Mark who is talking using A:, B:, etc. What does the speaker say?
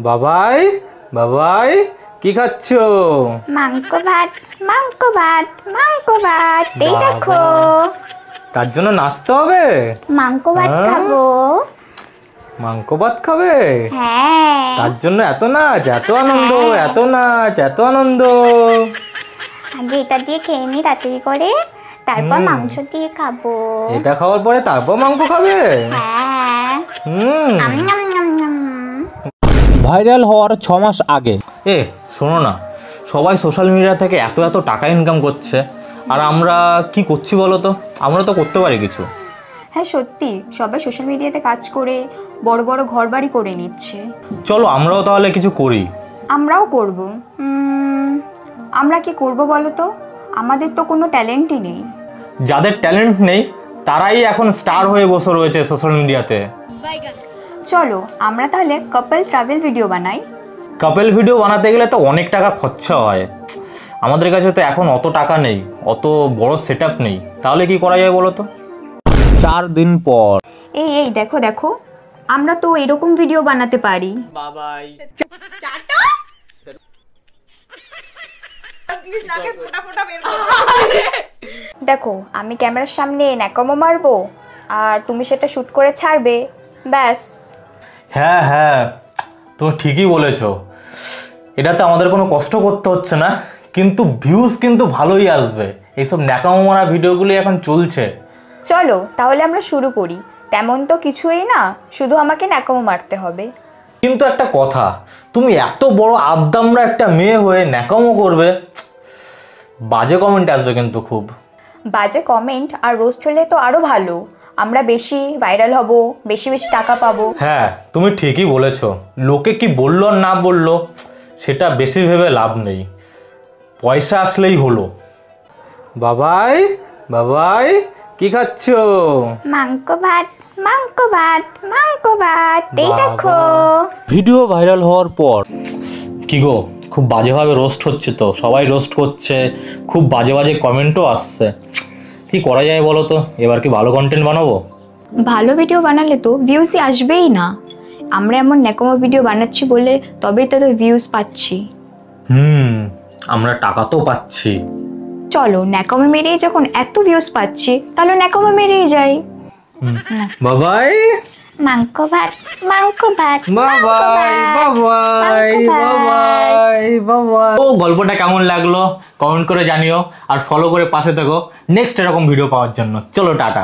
A: বাবাই বাবাই কি খাচ্ছো?
B: মাংস ভাত মাংস ভাত মাংস ভাত এই দেখো।
A: তার জন্য নাচতে হবে?
B: মাংস ভাত খাবো।
A: মাংস ভাত খাবে?
B: হ্যাঁ।
A: তার জন্য এত নাচ, এত আনন্দ, এত নাচ, এত আনন্দ।
B: আগে এটা দিয়ে খেয়ে নি তাড়াতাড়ি করে, তারপর মাংস দিয়ে খাবো।
A: এটা খাওয়ার পরে তারপর মাংস খাবে?
B: হ্যাঁ। আম নাম নাম নাম।
C: ভাইরাল হওয়ার 6 মাস আগে
A: শোনো না, সবাই সোশ্যাল মিডিয়া থেকে এত এত টাকা ইনকাম করছে, আর আমরা কি করছি বলো তো? আমরা তো করতে পারি কিছু।
D: হ্যাঁ সত্যি, সবাই সোশ্যাল মিডিয়াতে কাজ করে বড় বড় ঘরবাড়ি করে নিচ্ছে।
A: চলো আমরাও তাহলে কিছু করি।
D: আমরাও করব। আমরা কি করব বলো তো? আমাদের তো কোনো ট্যালেন্টই নেই।
A: যাদের ট্যালেন্ট নেই তারাই এখন স্টার হয়ে বসে রয়েছে সোশ্যাল মিডিয়াতে।
D: চলো আমরা তাহলে কাপল ট্রাভেল ভিডিও বানাই।
A: কাপল ভিডিও বানাতে গেলে তো অনেক টাকা খরচা হয়, আমাদের কাছে তো এখন অত টাকা নেই, অত বড় সেটআপ নেই। তাহলে কি করা যায় বলো তো?
C: 4 দিন পর
D: এই দেখো দেখো, আমরা তো এরকম ভিডিও বানাতে পারি। দেখো, আমি ক্যামেরার সামনে ন্যাকামো মারবো আর তুমি সেটা শুট করে ছাড়বে, ব্যাস।
A: হ্যাঁ হ্যাঁ, তুমি ঠিকই বলেছো। এটাতে আমাদের কোনো কষ্ট করতে হচ্ছে না, কিন্তু ভিউজ কিন্তু ভালোই আসবে। এইসব ন্যাকামো মারা ভিডিওগুলি এখন চলছে।
D: চলো তাহলে আমরা শুরু করি। তেমন তো কিছুই না, শুধু আমাকে ন্যাকামো মারতে হবে।
A: কিন্তু একটা কথা, তুমি এত বড় আদ্দামরা একটা মেয়ে হয়ে ন্যাকামো করবে, বাজে কমেন্ট আসবে কিন্তু খুব।
D: বাজে কমেন্ট আর রোস্ট হলে তো আরো ভালো, আমরা বেশি ভাইরাল হব, বেশি বেশি টাকা পাবো।
A: হ্যাঁ তুমি ঠিকই বলেছো, লোকে কি বললো আর না বললো সেটা বেশি ভেবে লাভ নেই, পয়সা আসলেই হলো। বাবাই বাবাই কি খাচ্ছো?
B: মাংস ভাত মাংস ভাত মাংস ভাত এই দেখো।
C: ভিডিও ভাইরাল হওয়ার পর
A: কি গো, খুব বাজেভাবে রোস্ট হচ্ছে তো, সবাই রোস্ট করছে, খুব বাজে বাজে কমেন্টও আসছে। কি করা যায় বলো তো? এবার কি ভালো কন্টেন্ট বানাবো?
D: ভালো ভিডিও বানালে তো ভিউজই আসবেই না। আমরা এমন ন্যাকামো ভিডিও বানাচ্ছি বলে তবেই তো ভিউজ পাচ্ছি।
A: আমরা টাকা তো পাচ্ছি।
D: চলো ন্যাকামো মেরেই যখন এত ভিউজ পাচ্ছি, তাহলে ন্যাকামো মেরেই যাই।
A: বাবাই
B: মাংস ভাত মাংস ভাত
A: বাবাই বাবাই বাবাই বাবাই। ও গল্পটা কেমন লাগলো কমেন্ট করে জানিও, আর ফলো করে পাশে থেকো নেক্সট এরকম ভিডিও পাওয়ার জন্য। চলো টাটা।